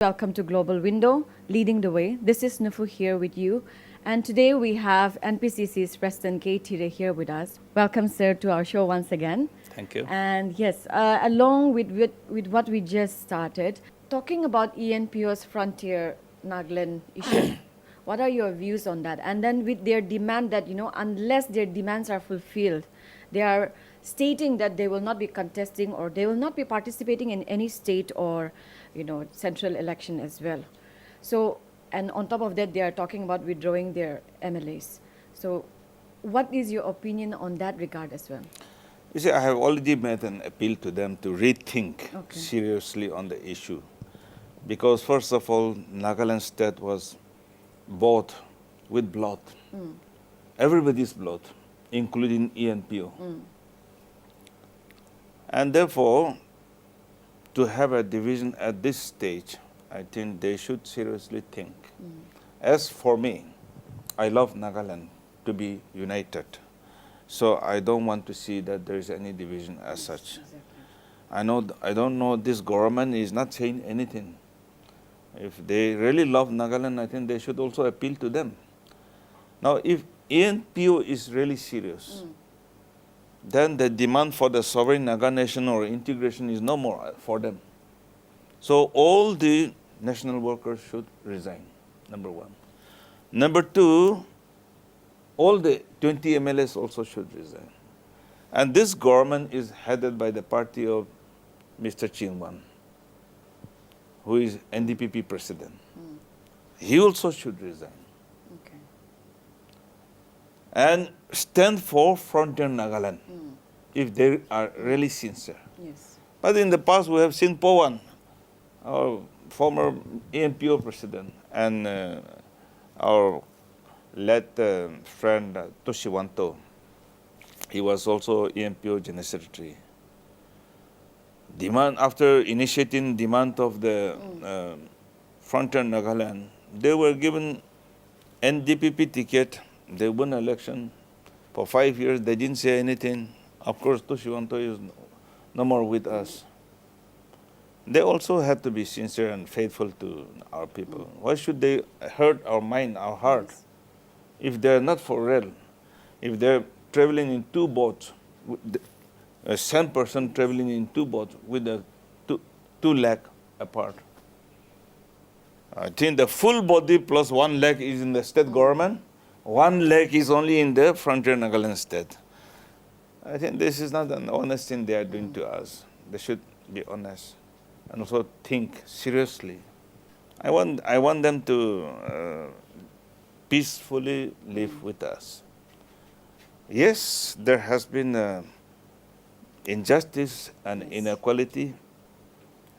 Welcome to Global Window, leading the way. This is Nufu here with you. And today we have NPCC's President Therie here with us. Welcome, sir, to our show once again. Thank you. And yes, along with what we just started, talking about ENPO's frontier Nagaland issue, what are your views on that? And then with their demand that, unless their demands are fulfilled, they are stating that they will not be contesting or they will not be participating in any state or central election as well. So, and on top of that, they are talking about withdrawing their MLAs. So, what is your opinion on that regard as well? You see, I have already made an appeal to them to rethink seriously on the issue. Because first of all, Nagaland state was bought with blood. Everybody's blood, including ENPO. And therefore, to have a division at this stage, I think they should seriously think. As for me, I love Nagaland to be united. So I don't want to see that there is any division as such. Exactly. I don't know, this government is not saying anything. If they really love Nagaland, I think they should also appeal to them. Now, if ENPO is really serious, then the demand for the sovereign Naga nation or integration is no more for them. So all the national workers should resign, number one. Number two, all the 20 MLAs also should resign. And this government is headed by the party of Mr. Chingwan, who is NDPP president. He also should resign. Okay. And stand for frontier Nagaland, if they are really sincere. Yes. But in the past, we have seen Powan, our former ENPO president, and our late friend Toshiwanto. He was also ENPO General Secretary. After initiating demand of the frontier Nagaland, they were given NDPP ticket. They won election. For 5 years, they didn't say anything. Of course, Toshiwanto is no more with us. They also have to be sincere and faithful to our people. Why should they hurt our mind, our heart, if they're not for real? If they're traveling in two boats, a same person traveling in two boats with a two leg apart. I think the full body plus one leg is in the state government. One leg is only in the frontier Nagaland state. I think this is not an honest thing they are doing to us. They should be honest and also think seriously. I want them to peacefully live with us. Yes, there has been injustice and inequality,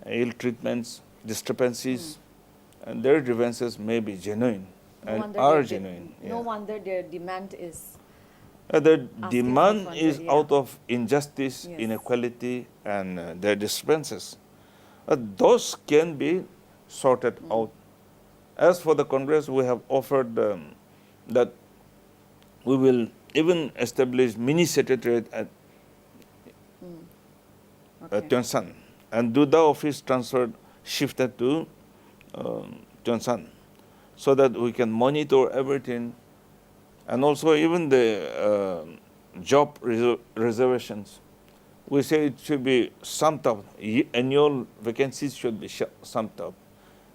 ill treatments, discrepancies, and their grievances may be genuine and are genuine. No wonder their demand is The demand is yeah. out of injustice, inequality, and their discrepancies. Those can be sorted out. As for the Congress, we have offered that we will even establish mini secretariat at Tionsan, and Duda office shifted to Tionsan, so that we can monitor everything, and also even the job reservations. We say it should be summed up. Annual vacancies should be summed up,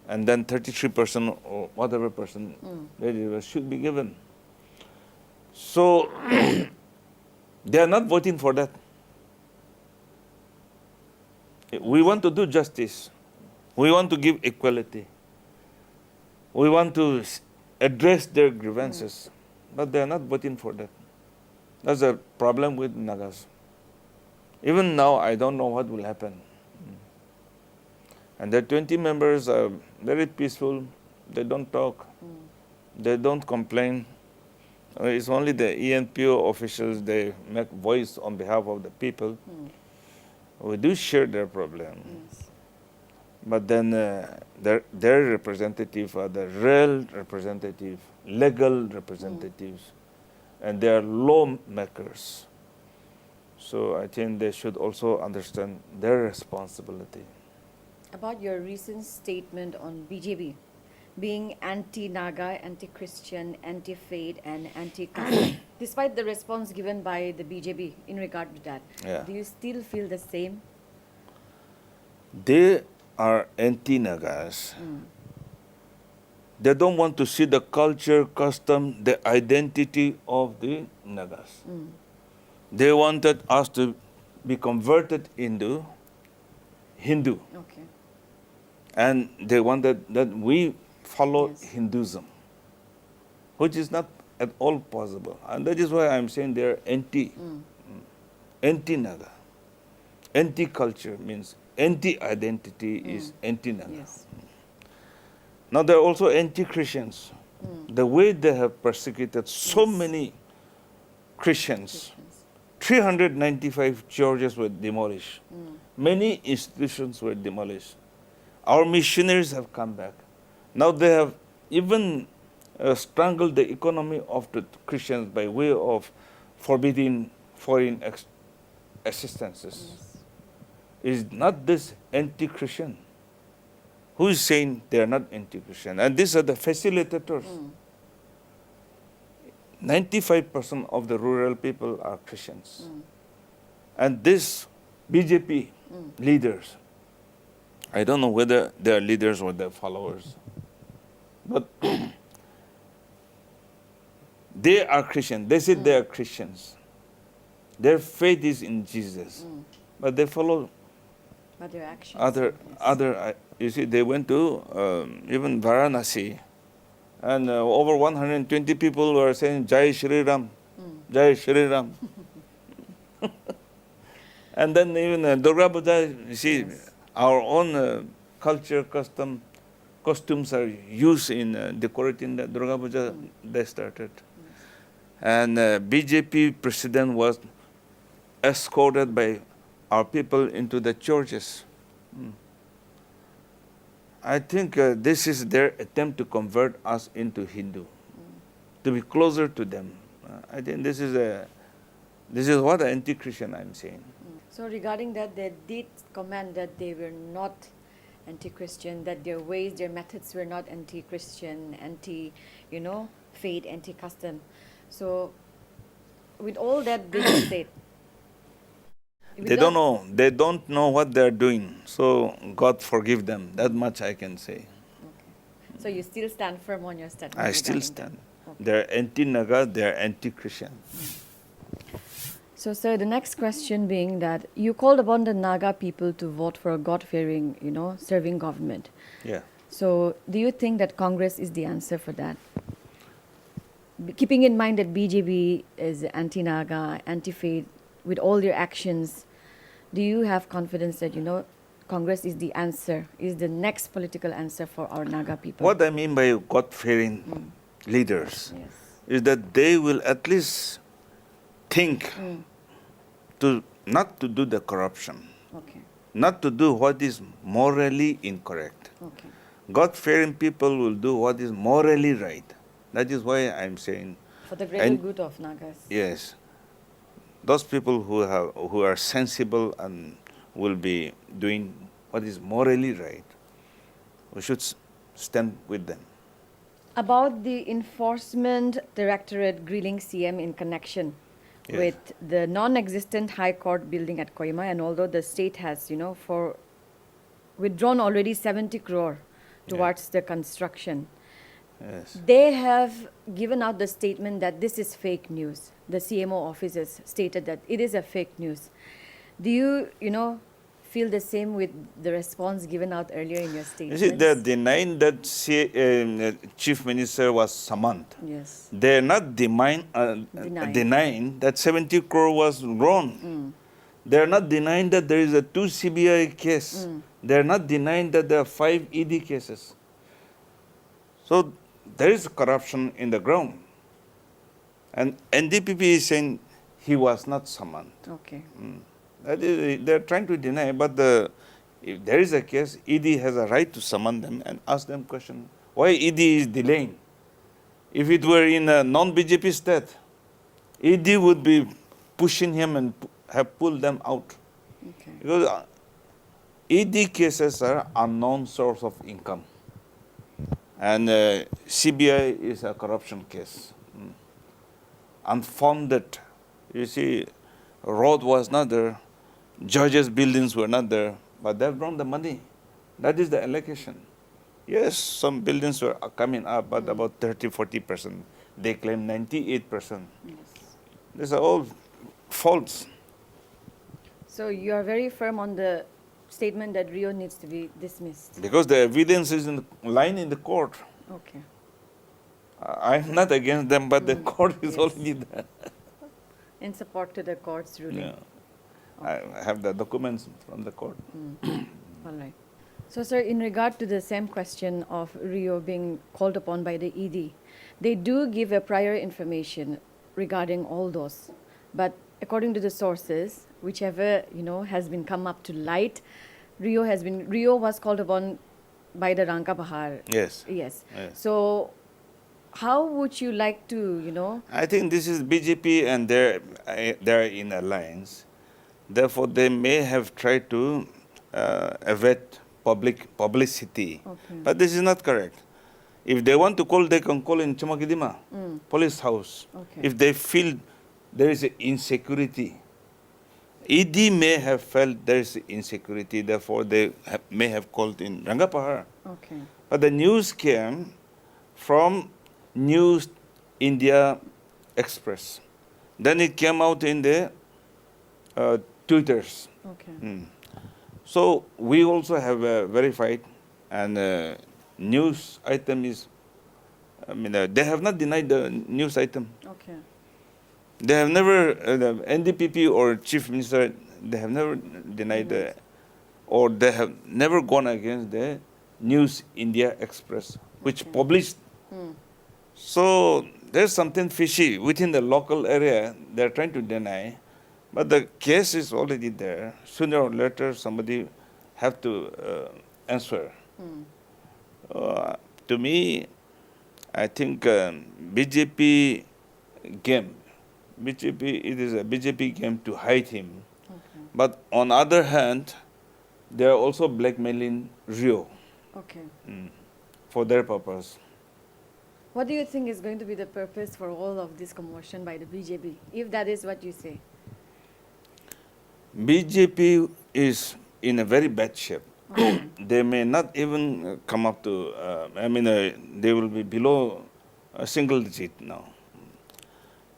and then 33% or whatever percent should be given. So they are not voting for that. We want to do justice. We want to give equality. We want to address their grievances, but they are not voting for that. That's a problem with Nagas. Even now, I don't know what will happen. And the 20 members are very peaceful. They don't talk. They don't complain. It's only the ENPO officials, they make voice on behalf of the people. We do share their problem. But then their representatives are the real representative, legal representatives, and they are lawmakers. So I think they should also understand their responsibility. About your recent statement on BJP being anti-naga, anti-Christian, anti-faith, and anti-caste, despite the response given by the BJP in regard to that, Yeah. do you still feel the same? They are anti-nagas. They don't want to see the culture, custom, the identity of the Nagas. They wanted us to be converted into Hindu. Okay. And they wanted that we follow Yes. Hinduism, which is not at all possible. And that is why I'm saying they are anti-Naga. Anti-culture means anti-identity is anti-Naga. Yes. Now they're also anti-Christians. The way they have persecuted so many Christians, 395 churches were demolished. Many institutions were demolished. Our missionaries have come back. Now they have even strangled the economy of the Christians by way of forbidding foreign assistances. Is not this anti-Christian? Who is saying they are not anti-Christian? And these are the facilitators. 95% of the rural people are Christians. And these BJP leaders, I don't know whether they are leaders or they're followers, but they are Christian. They say they are Christians. Their faith is in Jesus. But they follow But their actions. other. You see, they went to even Varanasi, and over 120 people were saying Jai Shri Ram, Jai Shri Ram. And then even Durga Puja, you see, our own culture, costumes are used in decorating the Durga Puja. They started, and BJP president was escorted by our people into the churches. I think this is their attempt to convert us into Hindu, to be closer to them. I think this is what anti-Christian I'm saying. So regarding that, they did comment that they were not anti-Christian, that their ways, their methods were not anti-Christian, faith, anti-custom. So with all that being said, They don't know. They don't know what they're doing. So God forgive them. That much I can say. Okay. So you still stand firm on your statement? I still regarding stand. that? Okay. They're anti-Naga. They're anti-Christian. So, sir, the next question being that you called upon the Naga people to vote for a God-fearing, serving government. Yeah. So, do you think that Congress is the answer for that? Keeping in mind that BJP is anti-Naga, anti-faith, with all their actions, do you have confidence that, Congress is the answer, is the next political answer for our Naga people? What I mean by God-fearing leaders Yes. is that they will at least think to not to do the corruption, Okay. not to do what is morally incorrect. Okay. God-fearing people will do what is morally right. That is why I'm saying, For the greater good of Nagas. yes, those people who are sensible and will be doing what is morally right, we should stand with them. About the Enforcement Directorate grilling CM in connection Yes. with the non-existent High Court building at Kohima, and although the state has, withdrawn already 70 crore towards the construction, Yes. they have given out the statement that this is fake news. The CMO office has stated that it is a fake news. Do you, feel the same with the response given out earlier in your You statement? see, they're denying that Chief Minister was summoned. Yes. They're not denying that 70 crore was wrong. They're not denying that there is a 2 CBI case. They're not denying that there are 5 ED cases. So there is corruption in the ground. And NDPP is saying he was not summoned. Okay. That is, they're trying to deny, but if there is a case, ED has a right to summon them and ask them question. Why ED is delaying? If it were in a non-BJP state, ED would be pushing him and have pulled them out. Okay. Because ED cases are unknown source of income. And CBI is a corruption case. Unfounded. You see, road was not there, judges' buildings were not there, but they've drawn the money. That is the allocation. Yes, some buildings were coming up, but about 30, 40%. They claim 98%. Yes. These are all false. So you are very firm on the statement that Rio needs to be dismissed. Because the evidence is lying in the court. Okay. I'm not against them, but the court is Yes. already there. In support to the court's ruling. Yeah. I have the documents from the court. All right. So, sir, in regard to the same question of Rio being called upon by the ED, they do give a prior information regarding all those. But according to the sources, whichever, has been come up to light, Rio was called upon by the Rangka Bahar. Yes. Yes. Yes. So, how would you like to, I think this is BJP and they're in alliance. Therefore, they may have tried to evade publicity. Okay. But this is not correct. If they want to call, they can call in Chamakidima, police house. Okay. If they feel there is insecurity, ED may have felt there is insecurity, therefore they may have called in Rangapahar. Okay. But the news came from News India Express. Then it came out in the Twitters. Okay. So we also have verified, and news item is, they have not denied the news item. Okay. They have never, the NDPP or Chief Minister, they have never denied or they have never gone against the News India Express, which published. So there's something fishy within the local area. They're trying to deny, but the case is already there. Sooner or later, somebody have to answer. To me, I think BJP game. It is a BJP game to hide him. Okay. But on other hand, they are also blackmailing Rio Okay. for their purpose. What do you think is going to be the purpose for all of this commotion by the BJP, if that is what you say? BJP is in a very bad shape. They may not even come up to, they will be below a single digit now.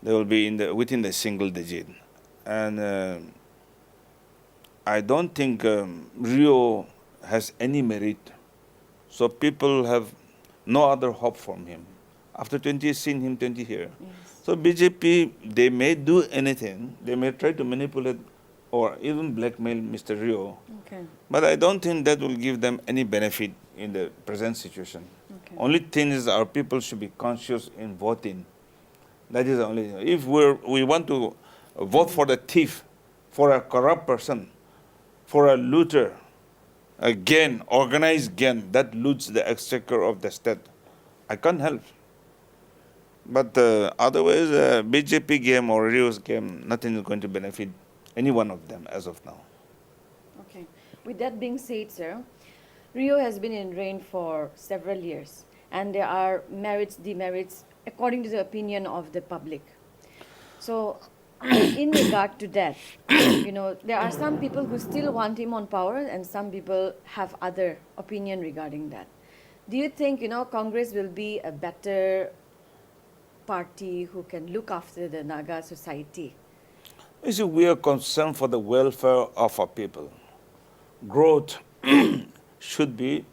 They will be within the single digit. And I don't think Rio has any merit. So people have no other hope from him. After 20 years, seen him 20 years. Yes. So BJP, they may do anything. They may try to manipulate or even blackmail Mr. Rio. Okay. But I don't think that will give them any benefit in the present situation. Okay. Only thing is our people should be conscious in voting. That is the only thing. If we want to vote for the thief, for a corrupt person, for a looter, a gang, organized gang that loots the exchequer of the state, I can't help. But otherwise, BJP game or Rio's game, nothing is going to benefit any one of them as of now. Okay. With that being said, sir, Rio has been in reign for several years, and there are merits, demerits, according to the opinion of the public. So, in regard to that, there are some people who still want him on power, and some people have other opinion regarding that. Do you think, Congress will be a better party who can look after the Naga society? You see, we are concerned for the welfare of our people. Growth should be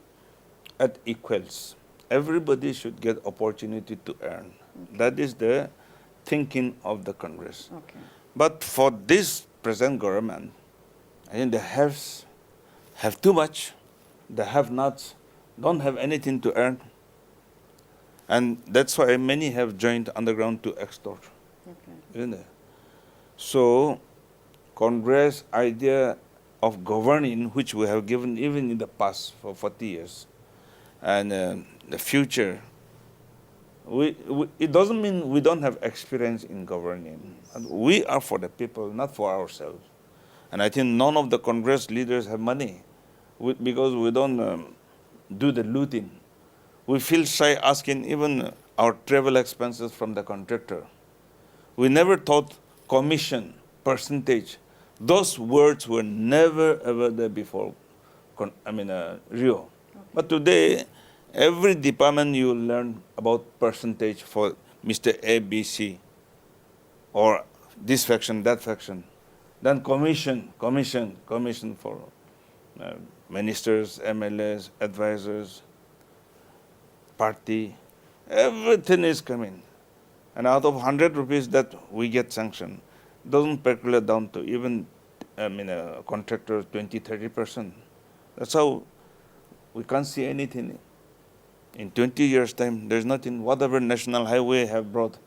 at equals. Everybody should get opportunity to earn. Okay. That is the thinking of the Congress. Okay. But for this present government, I think the haves have too much, the have-nots don't have anything to earn. And that's why many have joined underground to extort. Okay. Isn't it? So, Congress idea of governing, which we have given even in the past for 40 years, and the future, it doesn't mean we don't have experience in governing. And we are for the people, not for ourselves. And I think none of the Congress leaders have money. because we don't do the looting. We feel shy asking even our travel expenses from the contractor. We never thought commission, percentage. Those words were never ever there before, Rio. But today, every department you learn about percentage for Mr. A, B, C, or this faction, that faction. Then commission for ministers, MLAs, advisors, party. Everything is coming. And out of 100 rupees that we get sanctioned, doesn't percolate down to even contractor 20-30%. That's how we can't see anything. In 20 years' time, there's nothing. Whatever national highway have brought,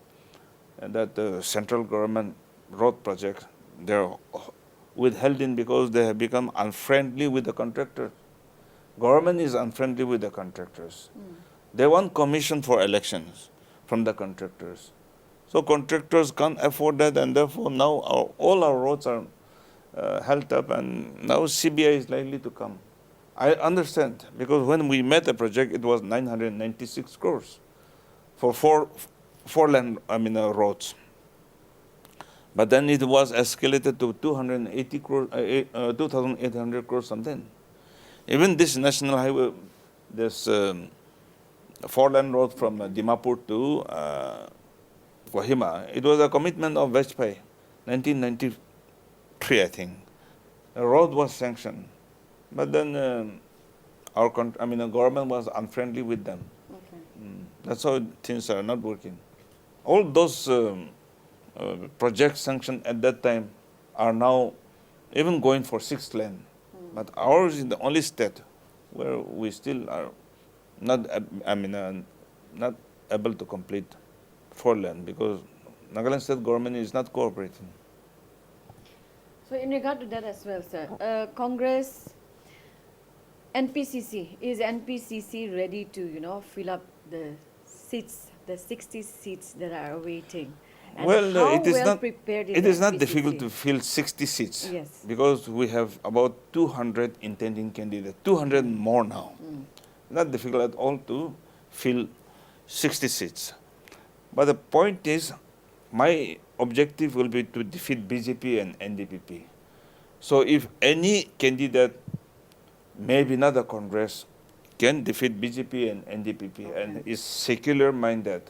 that the central government road project, they're withheld in because they have become unfriendly with the contractor. Government is unfriendly with the contractors. They want commission for elections from the contractors. So contractors can't afford that, and therefore now all our roads are held up, and now CBI is likely to come. I understand, because when we met the project, it was 996 crores for four lane roads. But then it was escalated to 280 crores, 2,800 crores something. Even this national highway, this 4-lane road from Dimapur to Kohima, it was a commitment of Vajpayee, 1993, I think. The road was sanctioned, but then our government was unfriendly with them. Okay. That's how things are not working. All those projects sanctioned at that time are now even going for 6th lane. But ours is the only state where we still are not not able to complete 4-lane because Nagaland state government is not cooperating. So in regard to that as well, sir, Congress, is NPCC ready to, fill up the seats, the 60 seats that are awaiting? And Well, how it is well not. prepared is It is not NPCC? difficult to fill 60 seats. Yes. Because we have about 200 intending candidates, 200 more now. Not difficult at all to fill 60 seats. But the point is, my objective will be to defeat BJP and NDPP. So if any candidate, maybe not the Congress, can defeat BJP and NDPP and is secular minded,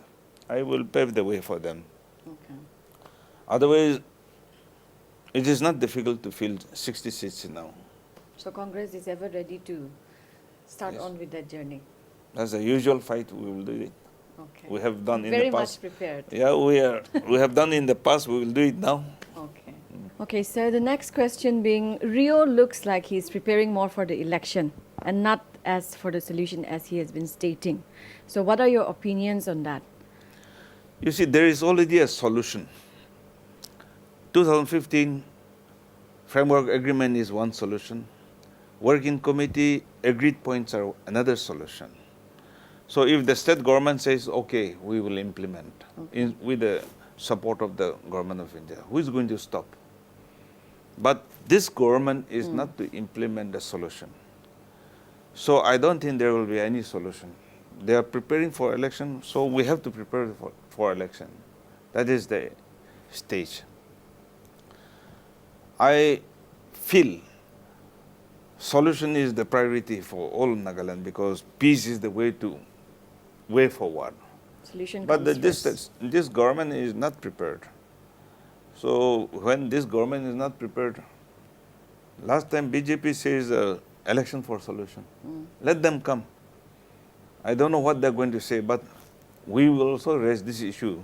I will pave the way for them. Okay. Otherwise, it is not difficult to fill 60 seats now. So Congress is ever ready to start Yes. on with that journey? That's the usual fight, we will do it. Okay. We have done in Very the past. much prepared. Yeah, we have done in the past, we will do it now. Okay. Okay, so the next question being, Rio looks like he's preparing more for the election and not as for the solution as he has been stating. So what are your opinions on that? You see, there is already a solution. 2015 framework agreement is one solution. Working committee agreed points are another solution. So if the state government says, okay, we will implement with the support of the government of India, who is going to stop? But this government is not to implement the solution. So I don't think there will be any solution. They are preparing for election, so we have to prepare for election. That is the stage. I feel solution is the priority for all Nagaland because peace is the way forward. Solution But comes first. this government is not prepared. So when this government is not prepared, last time BJP says election for solution. Let them come. I don't know what they're going to say, but we will also raise this issue.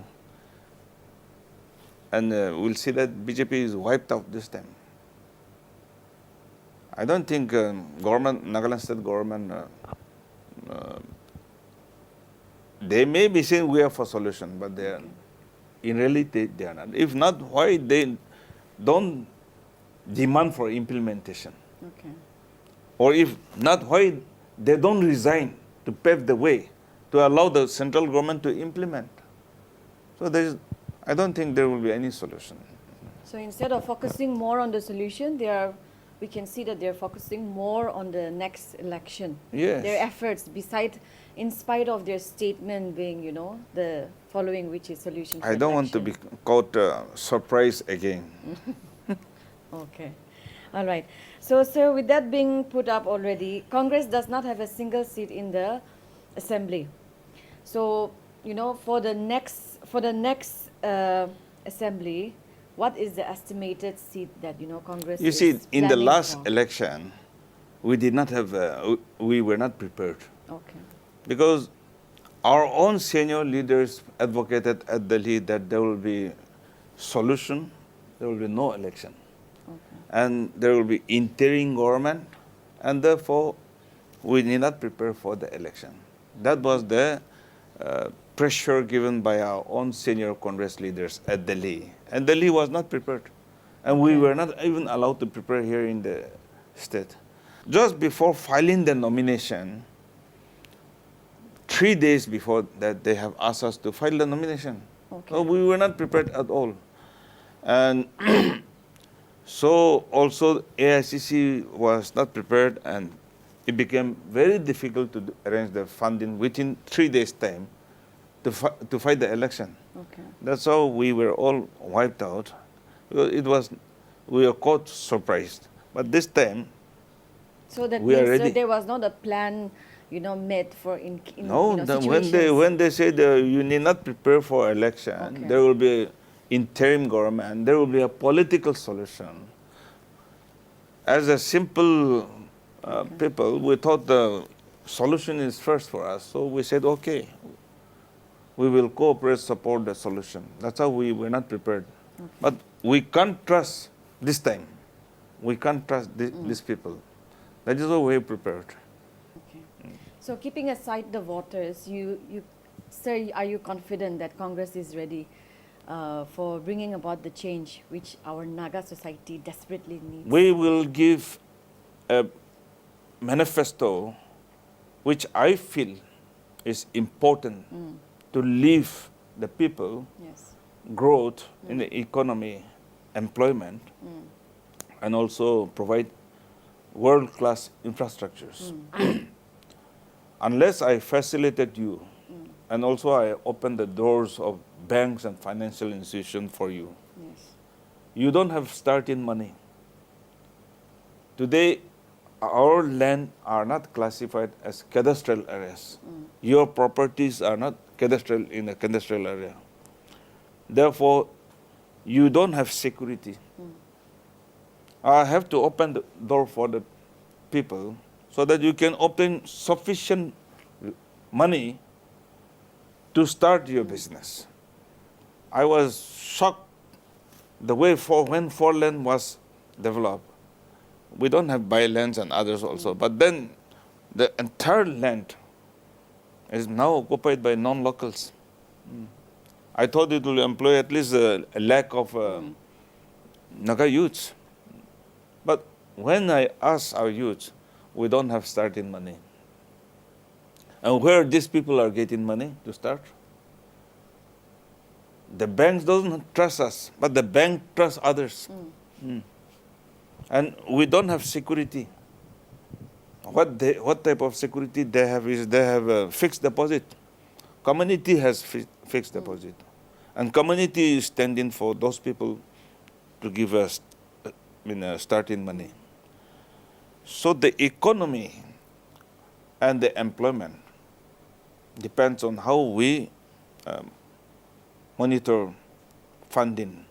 And we'll see that BJP is wiped out this time. I don't think Nagaland state government, they may be saying we are for solution, but they are, in reality they are not. If not, why they don't demand for implementation? Okay. Or if not, why they don't resign to pave the way to allow the central government to implement? So I don't think there will be any solution. So instead of focusing more on the solution, they are we can see that they're focusing more on the next election. Yes. Their efforts, in spite of their statement being, the following, which is solution for I don't want to be caught surprised again. Okay. All right. So, sir, with that being put up already, Congress does not have a single seat in the assembly. So, for the next assembly, what is the estimated seat that Congress? You is see, in the planning last for? election, we did not have, we were not prepared Okay. because our own senior leaders advocated at Delhi that there will be solution, there will be no election, and there will be interim government, and therefore we need not prepare for the election. That was the pressure given by our own senior Congress leaders at Delhi, and Delhi was not prepared, and we were not even allowed to prepare here in the state. Just before filing the nomination, 3 days before that, they have asked us to file the nomination. Okay. So we were not prepared at all. And so also AICC was not prepared, and it became very difficult to arrange the funding within 3 days' time to fight the election. Okay. That's how we were all wiped out. Because we were caught surprised. But this time, So that we are means ready. there was not a plan, made for in no, situations. when they said you need not prepare for election, Okay. there will be interim government, there will be a political solution. As a simple people, we thought the solution is first for us. So we said, okay, we will cooperate, support the solution. That's how we were not prepared. Okay. But we can't trust this time. We can't trust these people. That is how we prepared. Okay. So keeping aside the voters, sir, are you confident that Congress is ready for bringing about the change which our Naga society desperately needs? We will give a manifesto which I feel is important to leave the people Yes. growth in the economy, employment, and also provide world-class infrastructures. Unless I facilitate you, and also I open the doors of banks and financial institutions for you, Yes. you don't have starting money. Today, our land are not classified as cadastral areas. Your properties are not cadastral in a cadastral area. Therefore, you don't have security. I have to open the door for the people so that you can obtain sufficient money to start your business. I was shocked the way when land was developed. We don't have bylands and others also, but then the entire land is now occupied by non-locals. I thought it will employ at least a lack of Naga youths. But when I ask our youth, we don't have starting money. And where these people are getting money to start? The banks don't trust us, but the bank trusts others. And we don't have security. What type of security they have is they have a fixed deposit. Community has fixed deposit. And community is standing for those people to give us starting money. So the economy and the employment depends on how we monitor funding.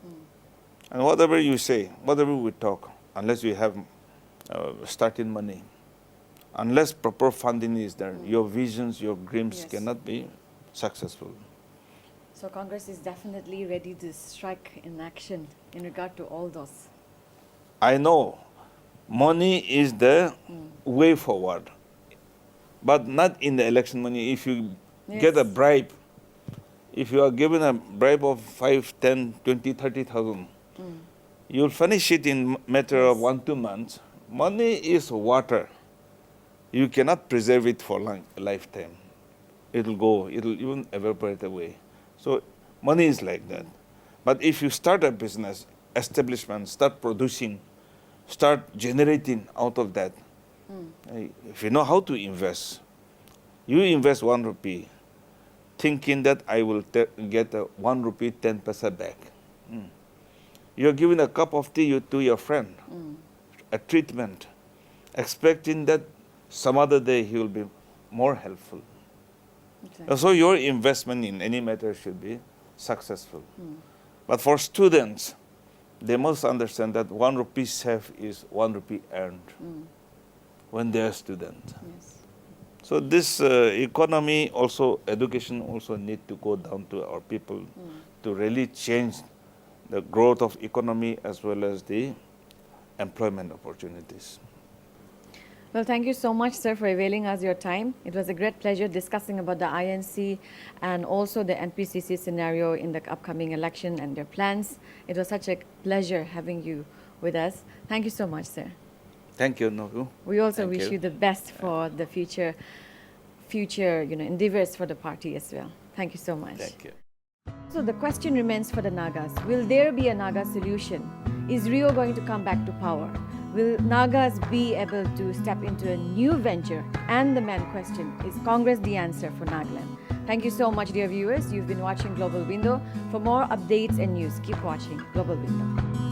And whatever you say, whatever we talk, unless we have starting money, unless proper funding is there, your visions, your dreams cannot be successful. So Congress is definitely ready to strike in action in regard to all those. I know money is the way forward, but not in the election money. If you get a bribe, if you are given a bribe of 5, 10, 20, 30,000, you'll finish it in matter of 1-2 months. Money is water. You cannot preserve it for a lifetime. It'll go, it'll even evaporate away. So money is like that. But if you start a business, establishment, start producing, start generating out of that. If you know how to invest, you invest 1 rupee, thinking that I will get a 1 rupee 10 paisa back. You're giving a cup of tea to your friend, a treatment, expecting that some other day he will be more helpful. Exactly. So your investment in any matter should be successful. But for students, they must understand that 1 rupee saved is 1 rupee earned when they are student. Yes. So this economy also, education also need to go down to our people to really change the growth of economy as well as the employment opportunities. Well, thank you so much, sir, for availing us your time. It was a great pleasure discussing about the INC and also the NPCC scenario in the upcoming election and their plans. It was such a pleasure having you with us. Thank you so much, sir. Thank you, Nogu. We also Thank wish you the best for the future endeavors for the party as well. Thank you so much. Thank you. So the question remains for the Nagas. Will there be a Naga solution? Is Rio going to come back to power? Will Nagas be able to step into a new venture? And the main question, is Congress the answer for Nagaland? Thank you so much, dear viewers. You've been watching Global Window. For more updates and news, keep watching Global Window.